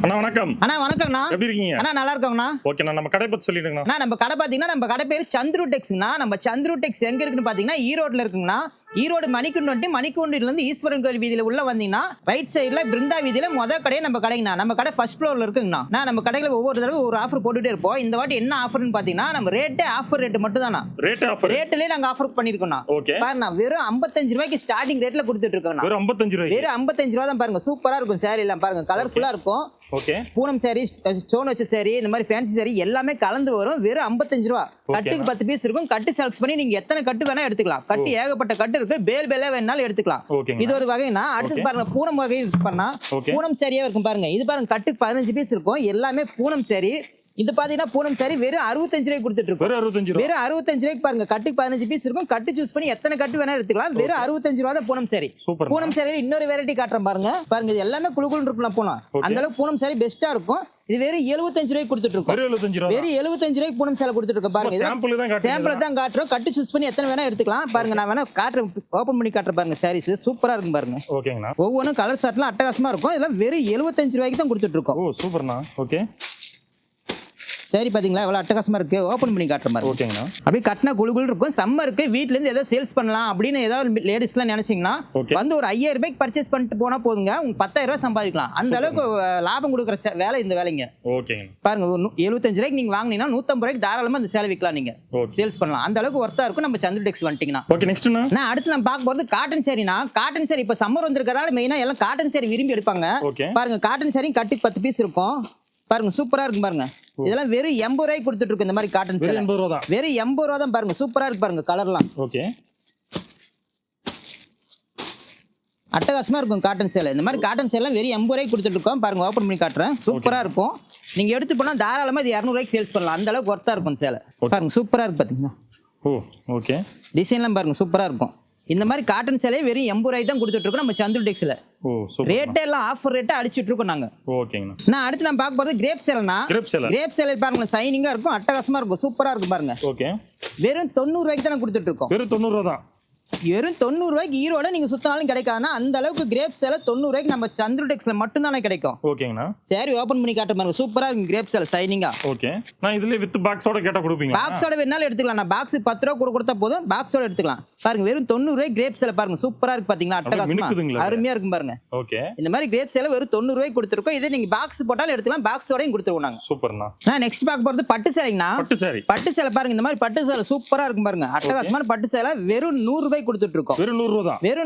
அண்ணா வணக்கம். அண்ணா வணக்கம்ண்ணா. எப்படி இருக்கீங்க? அண்ணா நல்லா இருக்கோங்கண்ணா. ஓகேண்ணா, நம்ம கடை பத்தி சொல்லிடுங்கண்ணா. அண்ணா நம்ம கடை பாத்தீங்கன்னா நம்ம கடை பேர் சந்துரு டெக்ஸ்ங்கண்ணா. நம்ம சந்துரு டெக்ஸ் எங்க இருக்குன்னு பாத்தீங்கன்னா ஈரோட்ல இருக்குங்கண்ணா. ஈரோடு மணிக்குண்டு மணிக்குண்டில இருந்து ஈஸ்வரன் கோயில் வீதியில உள்ள வந்தீங்கன்னா ரைட் சைடுல பிருந்தா வீதியில மொத கடையே நம்ம கடைங்கண்ணா. நம்ம கடை ஃபர்ஸ்ட் ஃப்ளோர்ல இருக்குங்கண்ணா. நம்ம கடையில ஒவ்வொரு தடவை ஒரு ஆஃபர் போட்டுட்டே இருப்போம். இந்த வாட்டி என்ன ஆஃபர்னு பாத்தீங்கன்னா நம்ம ரேட்டே ஆஃபர் ரேட் மட்டும் தானா. ரேட்லயே நாங்க ஆஃபர் பண்ணிருக்கோம்ண்ணா. பாருங்க வெறும் 55 ரூபாய்க்கு ஸ்டார்டிங் ரேட்ல கொடுத்துட்டு இருக்கோம். வெறும் 55 ரூபாய் தான். பாருங்க சூப்பரா இருக்கும் சாரி எல்லாம். பாருங்க கலர்ஃபுல்லா இருக்கும். பூனம் சாரி, ஸ்டோன் வச்ச சாரி, இந்த மாதிரி ஃபேன்சி சாரி எல்லாமே கலந்து வரும். வெறும் 55 ரூபா. கட்டுக்கு 10 பீஸ் இருக்கும். கட்டு செலக்ட் பண்ணி நீங்க எத்தனை கட்டு வேணா எடுத்துக்கலாம். கட்டு ஏகப்பட்ட கட்டு இருக்கு. பேலே வேணாலும் எடுத்துக்கலாம். இது ஒரு வகைனா. அடுத்து பாருங்க பூனம் வகை பண்ணா பூனம் சாரியா இருக்கும். பாருங்க இது பாருங்க கட்டுக்கு 15 பீஸ் இருக்கும். எல்லாமே பூனம் சாரி. இது பாத்தீங்கன்னா பூனம் சாரி வெறும் 65 ரூபாய்க்கு கொடுத்துட்டு இருக்கோம். வெறும் 65 ரூபாய்க்கு பாருங்க கட்டுக்கு 15 பீஸ் இருக்கும். கட்டு சூஸ் பண்ணி எத்தனை கட்டு வேணா எடுத்துக்கலாம். வெறும் 65 ரூபா தான் பூனம் சாரி. பூனம் சாரியில இன்னொரு வெரைட்டி காட்டுறேன் பாருங்க. பாருங்க இது எல்லாமே குளுகுளுன்னு இருக்கலாம். பூனம் அந்த அளவுக்கு பூனம் சாரி பெஸ்டா இருக்கும். இது வெறும் 75 ரூபாய்க்கு கொடுத்துட்டு இருக்கோம். வெறும் 75 ரூபாய்க்கு பூனம் சாரி கொடுத்துட்டு இருக்கோம். பாருங்க சாம்பிள் தான் காட்டுறோம். கட்டு சூஸ் பண்ணி எத்தனை வேணா எடுத்துக்கலாம். பாருங்க நான் வேணா காட்டுறேன், ஓபன் பண்ணி காட்டுறேன் பாருங்க. சாரீஸ் சூப்பரா இருக்கும் பாருங்க. ஒவ்வொன்றும் கலர் ஷர்ட்லாம் அட்டகாசமா இருக்கும். இதெல்லாம் வெறும் 75 ரூபாய்க்கு தான் கொடுத்துட்டு இருக்கோம். சூப்பர்ண்ணா. ஓகே சரி பாத்தீங்களா எவ்வளவு அட்டகாசமா இருக்கு. ஓபன் பண்ணி காட்டுற மாதிரி. ஓகேங்கண்ணா. அப்படியே கட்டினா குளுகுள் இருக்கும். சம்மருக்கு வீட்ல இருந்து ஏதாவது சேல்ஸ் பண்ணலாம் அப்படின்னு ஏதாவது லேடிஸ் எல்லாம் நினைச்சீங்கன்னா வந்து ஒரு 5000 ரூபாய்க்கு பர்ச்சேஸ் பண்ணிட்டு போனா போதுங்க. உங்க 10000 ரூபாய் சம்பாதிக்கலாம். அந்த அளவுக்கு லாபம் கொடுக்குற வேலை இந்த வேலைங்க. பாருங்க 75 ரூபாய்க்கு நீங்க வாங்கினீங்கன்னா 150 ரூபாய்க்கு தாராளமா அந்த சேலை விற்கலாம். நீங்க சேல்ஸ் பண்ணலாம். அந்த அளவுக்கு ஒர்த்தா இருக்கும். நம்ம சந்துரு டெக்ஸ் வந்துட்டீங்கன்னா. நான் அடுத்து நம்ம பார்க்க போறது காட்டன் சாரினா. காட்டன் சாரி இப்ப சம்மர் வந்திருக்கிறதால மெயினா எல்லாம் காட்டன் சாரி விரும்பி எடுப்பாங்க. பாருங்க காட்டன் சாரி கட்டுக்கு 10 பீஸ் இருக்கும். பாருங்க சூப்பரா இருக்கும் பாருங்க. இதெல்லாம் வெறும் 80 ரூபாய்க்கு கொடுத்துட்டு இருக்கு. இந்த மாதிரி காட்டன் சேலை வெறும் 80 ரூபா தான். பாருங்க சூப்பரா இருக்கு பாருங்க. கலர்லாம் அட்டகாசமா இருக்கும் காட்டன் சேலை. இந்த மாதிரி காட்டன் சேலை வெறும் 80 ரூபாய்க்கு கொடுத்துட்டு இருக்கோம். பாருங்க ஓபன் பண்ணி காட்டுறேன். சூப்பரா இருக்கும். நீங்க எடுத்து போனா தாராளமா இது 200 ரூபாய்க்கு சேல்ஸ் பண்ணலாம். அந்த அளவுக்கு ஒர்த்தா இருக்கும் சேலை. பாருங்க சூப்பரா இருக்கு பாத்தீங்கன்னா. டிசைன்லாம் பாருங்க சூப்பரா இருக்கும். இந்த மாதிரி காட்டன் சேலை வெறும் 80 ரூபாய்க்கு தான் கொடுத்துட்டு இருக்கோம் நம்ம சந்துரு டெக்ஸ்ல. ரேட்டே எல்லாம் ஆஃபர் ரேட்டை அடிச்சிட்டு இருக்கோம் நாங்க. நான் அடுத்து நான் பார்க்க போறது கிரேப் சேலைனா. கிரேப் சேலை பாருங்க சைனிங்கா இருக்கும். அட்டகாசமா இருக்கும். சூப்பரா இருக்கும் பாருங்க. வெறும் 90 ரூபாய்க்கு தான் கொடுத்துட்டு இருக்கோம். வெறும் 90 ரூபா தான். வெறும் 90 ரூபாய்க்கு ஈரோட நீங்க சுத்தினாலும் கிடைக்காதுன்னா அந்த அளவுக்கு கிரேப் சேலை 90 ரூபாய்க்கு நம்ம சந்துரு டெக்ஸ்ல மட்டும் தானே கிடைக்கும். சரி ஓபன் பண்ணி காட்டுற பாருங்க. சூப்பரா இருக்கு கிரேப் சேலை சைனிங்கா. நான் இதுல வித் பாக்ஸோட கேட்டா கொடுப்பீங்க. பாக்ஸோட வேணாலும் எடுத்துக்கலாம். நான் பாக்ஸ் 10 ரூபா கொடுத்தா போதும். பாக்ஸோட எடுத்துக்கலாம். பாருங்க வெறும் 90 ரூபாய்க்கு கிரேப் சேலை பாருங்க. சூப்பரா இருக்கு பாத்தீங்களா. அட்டகாசமா அருமையா இருக்கும் பாருங்க. இந்த மாதிரி கிரேப் சேலை வெறும் 90 ரூபாய்க்கு கொடுத்துருக்கோம். இதே நீங்க பாக்ஸ் போட்டாலும் எடுத்துக்கலாம். பாக்ஸோடயும் கொடுத்துருவோம் நாங்க. சூப்பர்ண்ணா. நான் நெக்ஸ்ட் பார்க்க போறது பட்டு சேலைங்கண்ணா. பட்டு சேலை பாருங்க. இந்த மாதிரி பட்டு சேலை சூப்பரா இருக்கும் பாருங்க. அட்டகாசமான பட்டு சேலை வெறும் 100 ரூபாய்க்கு கொடுத்துட்டு இருக்கோம். வெறும்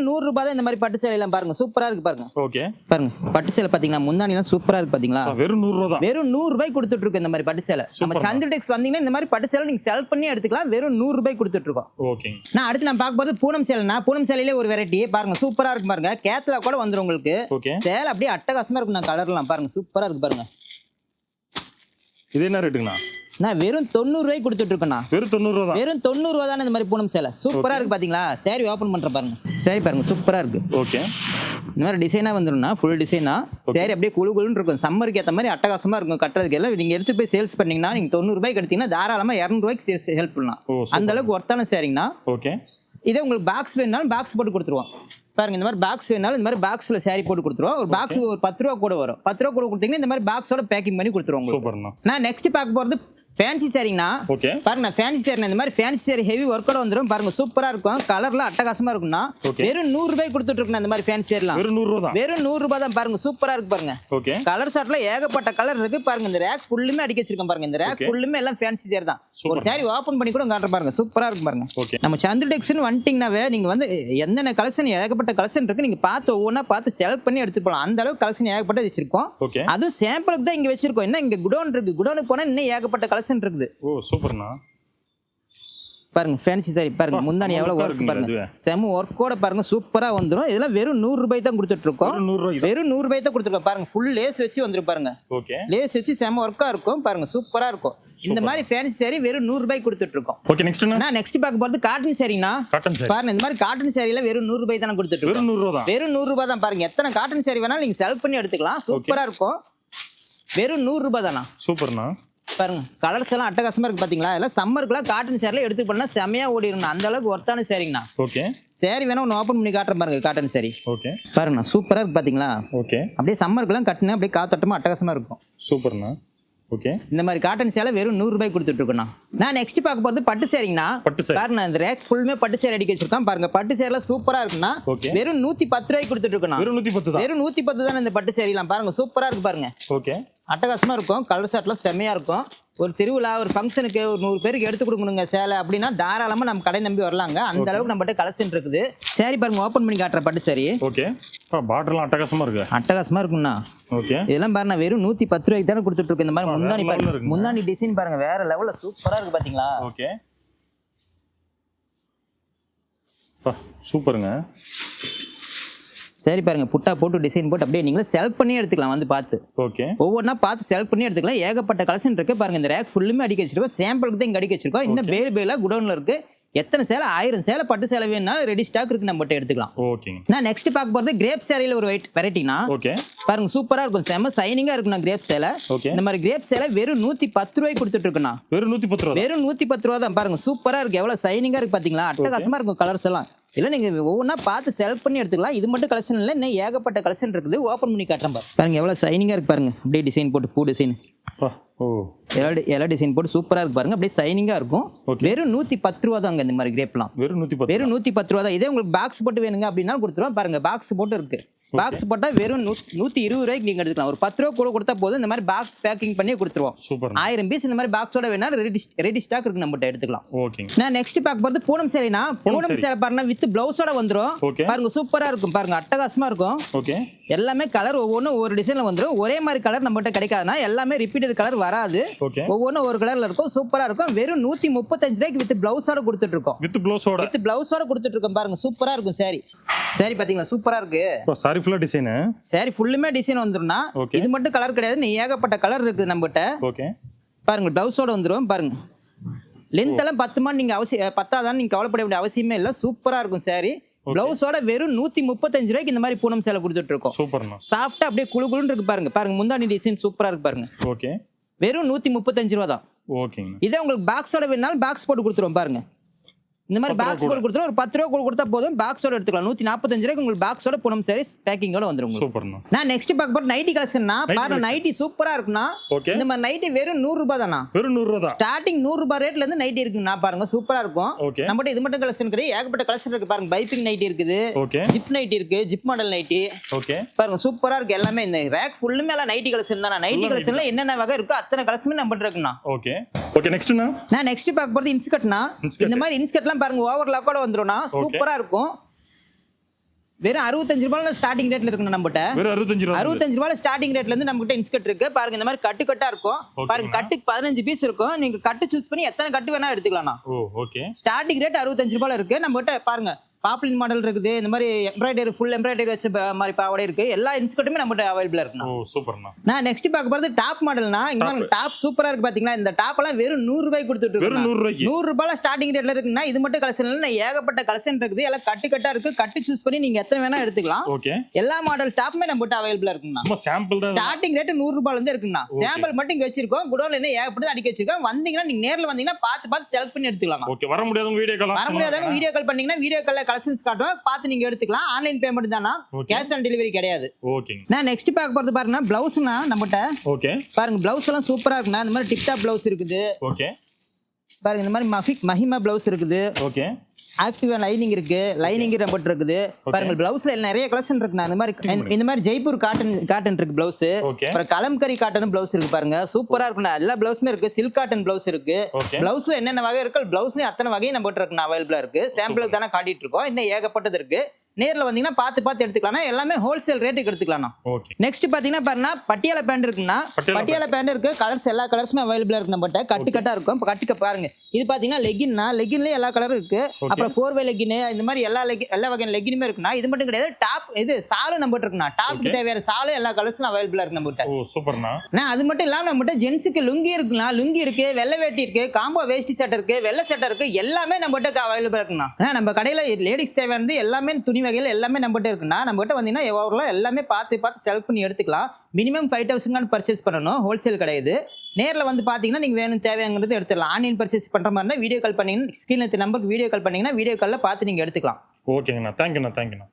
100 ரூபாய் தான். இந்த மாதிரி பட்டு சேலை எல்லாம் பாருங்க சூப்பரா இருக்கு பாருங்க. பாருங்க பட்டு சேலை பாத்தீங்களா. முந்தானி எல்லாம் சூப்பரா இருக்கு பாத்தீங்களா. வெறும் 100 ரூபாய். வெறும் 100 ரூபாய் கொடுத்துட்டு இருக்கு இந்த மாதிரி பட்டு சேலை. நம்ம சந்துரு டெக்ஸ் வந்தீங்கன்னா இந்த மாதிரி பட்டு சேலை நீங்க செலக்ட் பண்ணி எடுத்துக்கலாம். வெறும் 100 ரூபாய் கொடுத்துட்டு இருக்கோம். நான் அடுத்து நான் பார்க்க போறது பூனம் சேலைனா. பூனம் சேலையிலே ஒரு வெரைட்டி பாருங்க சூப்பரா இருக்கு பாருங்க. கேத்லா கூட வந்துரும் உங்களுக்கு. சேலை அப்படியே அட்டகாசமா இருக்கும். நான் கலர்லாம் பாருங்க சூப்பரா இருக்கு பாருங்க. இது என்ன ரேட்டுங்கண்ணா? நான் வெறும் 90 ரூபாய்க்கு கொடுத்துட்டு இருக்கேன். வெறும் 90 ரூபா. வெறும் 90 ரூபா தான் இந்த மாதிரி பூனம் சேலை. சூப்பரா இருக்கு பாத்தீங்களா. சாரி ஓபன் பண்ற பாருங்க. சாரி பாருங்க சூப்பரா இருக்கு. இந்த மாதிரி டிசைனா வந்துரும்னா ஃபுல் டிசைனா சாரி அப்படியே குளுகுளுன்னு இருக்கும். சம்மருக்கு ஏற்ற மாதிரி அட்டகாசமா இருக்கும். கட்டுறதுக்கு எல்லாம் நீங்க எடுத்து போய் சேல்ஸ் பண்ணீங்கன்னா நீங்க 90 ரூபாய்க்கு எடுத்தீங்கன்னா தாராளமா 200 ரூபாய்க்கு ஹெல்ப் பண்ணலாம். அந்த அளவுக்கு ஒர்த்தான சாரிங்கண்ணா. இதே உங்களுக்கு பாக்ஸ் வேணாலும் பாக்ஸ் போட்டு கொடுத்துருவோம். பாருங்க இந்த மாதிரி பாக்ஸ் வேணாலும் இந்த மாதிரி பாக்ஸ்ல சாரி போட்டு கொடுத்துருவோம். ஒரு பாக்ஸ் ஒரு 10 ரூபா கூட வரும். 10 ரூபா கூட கொடுத்தீங்கன்னா இந்த மாதிரி பாக்ஸோட பேக்கிங் பண்ணி கொடுத்துருவோம். நான் நெக்ஸ்ட் பார்க்க போறது ஃபேன்சி சாரிங்கண்ணா. பாருங்க ஃபேன்சி சாரி. இந்த மாதிரி ஃபேன்சி சாரி ஹெவி ஒர்க்கோட வந்துடும். பாருங்க சூப்பரா இருக்கும். கலர்லாம் அட்டகாசமா இருக்கும்னா வெறும் 100 ரூபாய் கொடுத்துட்டு இருக்கோம். இந்த மாதிரி ஃபேன்சி சாரிலாம் வெறும் 100 ரூபாய் தான். பாருங்க சூப்பரா இருக்கு பாருங்க. கலர் ஷர்ட்ல ஏகப்பட்ட கலர் இருக்கு. பாருங்க இந்த ரேக் ஃபுல்லுமே அடிக்க வச்சிருக்கோம் பாருங்க. இந்த ரேக் ஃபுல்லுமே எல்லாம் ஃபேன்சி சாரி தான். ஒரு சாரி ஓபன் பண்ணி கூட காட்டுற பாருங்க. சூப்பரா இருக்கு பாருங்க. நம்ம சந்துரு டெக்ஸ்னு வந்துட்டீங்கன்னாவே நீங்க வந்து என்னென்ன கலெக்ஷன் ஏகப்பட்ட கலெக்ஷன் இருக்கு. நீங்க பார்த்து ஒவ்வொன்றா பார்த்து செலக்ட் பண்ணி எடுத்து போகலாம். அந்த அளவுக்கு கலெக்ஷன் ஏகப்பட்ட வச்சிருக்கோம். அதுவும் சாம்பிளுக்கு தான் இங்க வச்சிருக்கோம். என்ன இங்க குடோன் இருக்கு. குடோனுக்கு போனா இன்னும் ஏகப்பட்ட கலெக்ஷன் இருக்குது. சூப்பர்ண்ணா. பாருங்க ஃபேன்சி சாரி பாருங்க. முந்தானி எவ்வளவு ஒர்க் பாருங்க. செம ஒர்க்கோட பாருங்க சூப்பரா வந்துரும். இதெல்லாம் வெறும் 100 ரூபாய் தான் கொடுத்துட்டு இருக்கோம். வெறும் 100 ரூபாய் தான் கொடுத்துருக்கோம். பாருங்க ஃபுல் லேஸ் வச்சு வந்துரும் பாருங்க. லேஸ் வச்சு செம ஒர்க்கா இருக்கும் பாருங்க. சூப்பரா இருக்கும். இந்த மாதிரி ஃபேன்சி சாரி வெறும் 100 ரூபாய் கொடுத்துட்டு இருக்கோம். நான் நெக்ஸ்ட் பார்க்க போறது காட்டன் சாரினா. பாருங்க இந்த மாதிரி காட்டன் சாரில வெறும் 100 ரூபாய் தான் கொடுத்துட்டு இருக்கோம். வெறும் 100 ரூபாய் தான். பாருங்க எத்தனை காட்டன் சாரி வேணாலும் நீங்க செலக்ட் பண்ணி எடுத்துக்கலாம். சூப்பரா இருக்கும். வெறும் 100 ரூபாய் தானா. சூப்பர்ண்ணா. பாருங்க கலர்ஸ் எல்லாம் அட்டகாசமா இருக்கு பாத்தீங்களா? இதெல்லாம் சம்மருக்குலாம் காட்டன் சேரில் எடுத்து பண்ணா செமையா ஓடிருங்கண்ணா. அந்த அளவுக்கு ஒர்த்தான சேரிங்கண்ணா. ஓகே. சேரி வேணா ஒன்று ஓப்பன் பண்ணி காட்டுறேன் பாருங்க காட்டன் சேரி. ஓகே. பாருங்கண்ணா சூப்பரா இருக்கு பாத்தீங்களா? ஓகே. அப்படியே சம்மருக்குலாம் கட்டினா அப்படியே காத்தோட்டமா அட்டகாசமா இருக்கும். சூப்பர்ண்ணா. ஓகே. இந்த மாதிரி காட்டன் சேலை வெறும் 100 ரூபாய் கொடுத்துட்டு இருக்கோண்ணா. நான் நெக்ஸ்ட் பார்க்க போறது பட்டு சேரிங்கண்ணா. பட்டு சேரி. பாருங்க இந்த ரேக் ஃபுல்லுமே பட்டு சேரி அடிக்க வச்சிருக்கோம். பாருங்க பட்டு சேரில சூப்பரா இருக்குண்ணா. ஓகே. வெறும் 110 ரூபாய்க்கு கொடுத்துட்டு இருக்கோண்ணா. வெறும் 110 தான். வெறும் 110 தானே இந்த பட்டு சேரிலாம். பாருங்க சூப்பரா இருக்கு பாருங்க. ஓகே. அட்டகாசமா இருக்கும். கலர் ஷர்ட்லாம் செம்மையா இருக்கும். ஒரு திருவிழா ஒரு ஃபங்க்ஷனுக்கு ஒரு 100 பேருக்கு எடுத்து கொடுக்கணுங்க சேலை அப்படின்னா தாராளமா நம்ம கடை நம்பி வரலாங்க. அந்த அளவுக்கு நம்மகிட்ட கலெக்ஷன் இருக்குது. சரி பாருங்க ஓப்பன் பண்ணி காட்டுற பட்டு சரி. ஓகே. பார்டர்லாம் அட்டகாசமா இருக்கு. அட்டகாசமா இருக்குண்ணா. ஓகே. இதெல்லாம் பாருங்க வெறும் 110 ரூபாய்க்கு தானே கொடுத்துட்டு இருக்கு. இந்த மாதிரி முந்தானி பாருங்க. முந்தானி டிசைன் பாருங்க வேற லெவல்ல சூப்பரா இருக்கு பாத்தீங்களா? ஓகே. சூப்பருங்க. சரி பாருங்க புட்டா போட்டு டிசைன் போட்டு அப்படியே நீங்களே செலக்ட் பண்ணி எடுத்துக்கலாம் வந்து பார்த்து. ஓகே. ஒவ்வொன்றா பார்த்து செலக்ட் பண்ணி எடுத்துக்கலாம். ஏகப்பட்ட கலெக்ஷன் இருக்கு பாருங்க. இந்த ரேக் ஃபுல்லுமே அடிக்க வச்சிருக்கோம். சாம்பிளுக்கு தான் இங்க அடிக்க வச்சிருக்கோம். இன்னும் பேலா குடோன்ல இருக்கு. எத்தனை சேலை 1000 சேலை பட்டு சேலை வேணும்னாலும் ரெடி ஸ்டாக் இருக்கு நம்மகிட்ட எடுத்துக்கலாம். ஓகேங்க. நான் நெக்ஸ்ட் பார்க்க போறது கிரேப் சேலையில ஒரு வெரைட்டினா. ஓகே. பாருங்க சூப்பரா இருக்கும். செம சைனிங்கா இருக்குண்ணா கிரேப் சேலை. ஓகே. இந்த மாதிரி கிரேப் சேலை வெறும் 110 ரூபாய்க்கு கொடுத்துட்டு இருக்குண்ணா. வெறும் 110 ரூபா. வெறும் 110 ரூபா தான். பாருங்க சூப்பரா இருக்கு. எவ்வளவு சைனிங்கா இருக்கு பாத்தீங்களா? அட்டகாசமா இருக்கும் கலர்ஸ் எல்லாம். இல்ல நீங்க ஒவ்வொன்றா பார்த்து செலக்ட் பண்ணி எடுத்துக்கலாம். இது மட்டும் கலெக்ஷன் இல்லை, இன்னும் ஏகப்பட்ட கலெக்ஷன் இருக்குது. ஓப்பன் பண்ணி காட்டுறேன் பாருங்க எவ்வளவு சைனிங்கா இருக்கு பாருங்க. அப்படியே டிசைன் போட்டு பூ டிசைன் எல்லா டிசைன் போட்டு சூப்பரா இருக்கு பாருங்க. அப்படியே சைனிங்கா இருக்கும். வெறும் 110 ரூபா தாங்க இந்த மாதிரி கிரேப்லாம். வெறும் 110. வெறும் 110 ரூபா தான். இதே உங்களுக்கு பாக்ஸ் போட்டு வேணுங்க அப்படின்னா கொடுத்துருவோம். பாருங்க பாக்ஸ் போட்டு இருக்கு. பாக்ஸ் போட்டா வெறும் 120 ரூபாய்க்கு நீங்க எடுத்துக்கலாம். ஒரு 10 ரூபா கூட கொடுத்தா போதும். இந்த மாதிரி பாக்ஸ் பேக்கிங் பண்ணி கொடுத்துருவோம். சூப்பர். 1000 பீஸ் இந்த மாதிரி பாக்ஸோட வேணா ரெடி ஸ்டாக் இருக்கு நம்மகிட்ட எடுத்துக்கலாம். ஓகேங்க. நான் நெக்ஸ்ட் பார்க்க போறது பூனம் சேலைனா. பூனம் சேலை பாருங்க வித் பிளவுஸோட வந்துரும். பாருங்க சூப்பரா இருக்கும். பாருங்க அட்டகாசமா இருக்கும். ஓகே. எல்லாமே கலர் ஒவ்வொன்றும் ஒரு டிசைன்ல வந்துரும். ஒரே மாதிரி கலர் நம்மகிட்ட கிடைக்காதுன்னா எல்லாமே ரிப்பீட்டட் கலர் வராது. ஒவ்வொன்றும் ஒரு கலர்ல இருக்கும். சூப்பரா இருக்கும். வெறும் 135 ரூபாய்க்கு வித் பிளவுஸோட கொடுத்துட்டு இருக்கோம். வித் பிளவுஸோட கொடுத்துட்டு இருக்கோம். பாருங்க சூப்பரா இருக்கும் சாரி. சாரி பாத்தீங்களா சூப்பரா இருக்கு. சாரி ஃபுல்லா டிசைன். சாரி ஃபுல்லுமே டிசைன் வந்துரும்னா. இது மட்டும் கலர் கிடையாது. நீ ஏகப்பட்ட கலர் இருக்குது நம்மகிட்ட. ஓகே. பாருங்க பிளவுஸோட வந்துரும். பாருங்க லென்த் எல்லாம் 10 நீங்க பத்தாதான் நீங்க கவலைப்பட வேண்டிய அவசியமே இல்ல. சூப்பரா இருக்கும் சாரி. பிளவுஸோட வெறும் 135 ரூபாய்க்கு இந்த மாதிரி பூனம் சேலை கொடுத்துட்டு இருக்கோம். சூப்பர்ண்ணா. சாஃப்டா அப்படியே குளுகுளுன்னு இருக்கு பாருங்க. பாருங்க முந்தானி டிசைன் சூப்பரா இருக்கு பாருங்க. ஓகே. வெறும் 135 ரூபா தான். ஓகேங்க. இதே உங்களுக்கு பாக்ஸோட வேணாலும் பாக்ஸ் போட்டு கொடுத்துருவோம் பாருங்க. இந்த மாதிரி பாக்ஸ் போட்டு கொடுத்துரும். ஒரு 10 ரூபா கொடுத்தா போதும். பாக்ஸோட எடுத்துக்கலாம். 145 ரூபாய்க்கு உங்களுக்கு பாக்ஸோட பூனம் சாரி பேக்கிங்கோட வந்துரும். சூப்பர்ண்ணா. நான் நெக்ஸ்ட் பார்க்க போற நைட்டி கலெக்ஷன்னா. பாருங்க நைட்டி சூப்பரா இருக்குண்ணா. இந்த மாதிரி நைட்டி வெறும் 100 ரூபாய் தானா. வெறும் 100 ரூபாய் தான். ஸ்டார்டிங் 100 ரூபாய் ரேட்ல இருந்து நைட்டி இருக்குண்ணா. பாருங்க சூப்பரா இருக்கும். நம்மகிட்ட இது மட்டும் கலெக்ஷன் கிடையாது. ஏகப்பட்ட கலெக்ஷன் இருக்கு. பாருங்க பைப்பிங் நைட்டி இருக்குது. ஜிப் நைட்டி இருக்கு. Zip model nightie. பாருங்க சூப்பரா இருக்கு. எல்லாமே இந்த ரேக் ஃபுல்லுமே எல்லாம் நைட்டி கலெக்ஷன் தான். நைட்டி கலெக்ஷன்ல என்னென்ன வகை இருக்கோ அத்தனை கலெக்ஷன் நம்மகிட்ட இருக்குண்ணா. ஓகே. ஓகே நெக்ஸ்ட்னா நான் நெக்ஸ்ட் பார்க்க போறது இன்ஸ்கர்ட்னா. இந்த மாதிரி இன்ஸ்கர்ட்லாம் பாருங்க ஓவர்லாக்கோட வந்துரும்னா. சூப்பரா இருக்கும். வெறும் 65 ரூபாய்ல ஸ்டார்டிங் ரேட்ல இருக்கு நம்மகிட்ட. வெறும் 65 ரூபாய்ல ஸ்டார்டிங் ரேட்ல இருந்து நம்மகிட்ட இன்ஸ்கர்ட் இருக்கு. பாருங்க இந்த மாதிரி கட்டு கட்டா இருக்கும். பாருங்க கட்டுக்கு 15 பீஸ் இருக்கும். நீங்க கட்டு சூஸ் பண்ணி எத்தனை கட்டு வேணா எடுத்துக்கலாம். ஓகே. ஸ்டார்டிங் ரேட் 65 ரூபாய்ல இருக்கு. நம்மகிட்ட பாருங்க பாப்ளின் மாடல் இருக்குது. இந்த மாதிரி எம்ப்ராய்டரி ஃபுல் எம்ப்ராய்டரி வச்ச மாதிரி பாவாடை இருக்கு. எல்லா இன்ஸ்கர்ட்டுமே நம்மகிட்ட அவைலபிளா இருக்கு. சூப்பர்ண்ணா. நான் நெக்ஸ்ட் பார்க்க போறது டாப் மாடல்னா. இங்க பாருங்க டாப் சூப்பரா இருக்கு பாத்தீங்களா? இந்த டாப் எல்லாம் வெறும் 100 ரூபாய்க்கு கொடுத்துட்டு இருக்கோம். 100 ரூபாய்ல ஸ்டார்டிங் ரேட்ல இருக்குன்னா இது மட்டும் கலெக்ஷன் இல்ல. ஏகப்பட்ட கலெக்ஷன் இருக்குது. எல்லாம் கட்டு கட்டா இருக்கு. கட்டு சூஸ் பண்ணி நீங்க எத்தனை வேணா எடுத்துக்கலாம். எல்லா மாடல் டாப்புமே நம்மகிட்ட அவைலபிளா இருக்குண்ணா. ஸ்டார்டிங் ரேட் 100 ரூபாய்ல இருந்து இருக்குண்ணா. சாம்பிள் மட்டும் இங்க வச்சிருக்கோம். குடோன்ல என்ன ஏகப்பட்டு அடிக்க வச்சிருக்கோம். வந்தீங்கன்னா நீங்க நேர்ல வந்தீங்கன்னா பார்த்து செலக்ட் பண்ணி எடுத்துக்கலாம். வர முடியாதவங்க வீடியோ கால் பண்ணீங்கன்னா வீடியோ கால்ல கலெக்ஷன்ஸ் காட்டுவோம். பார்த்து நீங்க எடுத்துக்கலாம். ஆன்லைன் பேமெண்ட் தானா. கேஷ் ஆன் டெலிவரி கிடையாது. நான் நெக்ஸ்ட் பார்க்க போறது பாருங்க பிளவுஸ்னா நம்மகிட்ட. பாருங்க பிளவுஸ் எல்லாம் சூப்பரா இருக்குண்ணா. இந்த மாதிரி டிக்டாப் பிளவுஸ் இருக்குது. பாருங்க இந்த மாதிரி மஹிமா பிளவுஸ் இருக்குது. ஆக்டிவா லைனிங் இருக்கு. லைனிங் நம்மகிட்ட இருக்குது. பாருங்க பிளவுஸ்ல நிறைய கலெக்ஷன் இருக்குண்ணா. இந்த மாதிரி ஜெய்ப்பூர் காட்டன் இருக்கு பிளவுஸ். அப்புறம் கலம்கரி காட்டன் பிளவுஸ் இருக்கு. பாருங்க சூப்பரா இருக்குண்ணா. எல்லா பிளவுஸுமே இருக்கு. சில்க் காட்டன் பிளவுஸ் இருக்கு. பிளவுஸ்ல என்னென்ன வகை இருக்கு பிளவுஸ்லயும் அத்தனை வகையும் நம்மகிட்ட இருக்குண்ணா அவைலபிளா இருக்கு. சாம்பிளுக்கு தானே காட்டிட்டு இருக்கோம். இன்னும் ஏகப்பட்டது இருக்கு. நேர்ல வந்தீங்கன்னா பார்த்து எடுத்துக்கலாம். எல்லாமே ஹோல்சேல் ரேட்டுக்கு எடுத்துக்கலாம். நெக்ஸ்ட் பாத்தீங்கன்னா பாருங்க பட்டியாலா பேண்ட் இருக்குன்னா. பட்டியாலா பேண்ட் இருக்கு. கலர்ஸ் எல்லா கலர்ஸுமே அவைலபிளா இருக்கு நம்மகிட்ட. கட்டு கட்டா இருக்கும். கட்டுக்க பாருங்க இது பாத்தீங்கன்னா லெகின்னா. லெகின்லயே எல்லா கலரும் இருக்கு. அப்புறம் 4-way லெகின் இந்த மாதிரி எல்லா வகையான லெகினுமே இருக்குன்னா. இது மட்டும் கிடையாது. டாப் இது சாலும் நம்மகிட்ட இருக்குண்ணா. டாப்புக்கு தேவையான சாலும் எல்லா கலர்ஸும் அவைலபிளா இருக்கு நம்மகிட்ட. சூப்பர்ண்ணா. அது மட்டும் இல்லாம நம்மகிட்ட ஜென்ஸுக்கு லுங்கி இருக்குண்ணா. லுங்கி இருக்கு. வெள்ளை வேட்டி இருக்கு. காம்போ வேஷ்டி சட்டை இருக்கு. வெள்ளை சட்டை இருக்கு. எல்லாமே நம்மகிட்ட அவைலபிளா இருக்குண்ணா. நம்ம கடையில லேடிஸ் தேவையானது எல்லாமே துணி துணி வகைகள் எல்லாமே நம்மகிட்ட இருக்குன்னா நம்மகிட்ட வந்தீங்கன்னா ஓவரால் எல்லாமே பார்த்து செலக்ட் பண்ணி எடுத்துக்கலாம். மினிமம் 5,000 பர்ச்சேஸ் பண்ணணும், ஹோல்சேல் கிடையாது. நேரில் வந்து பார்த்தீங்கன்னா நீங்கள் வேணும் தேவைங்கிறது எடுத்துக்கலாம். ஆன்லைன் பர்ச்சேஸ் பண்ணுற மாதிரி இருந்தால் வீடியோ கால் பண்ணீங்கன்னா ஸ்க்ரீனில் நம்பருக்கு வீடியோ கால் பண்ணீங்கன்னா வீடியோ காலில் பார்த்து நீங்கள் எடுத்துக்கலாம். ஓகேங்கண்ணா, தேங்க்யூண்ணா.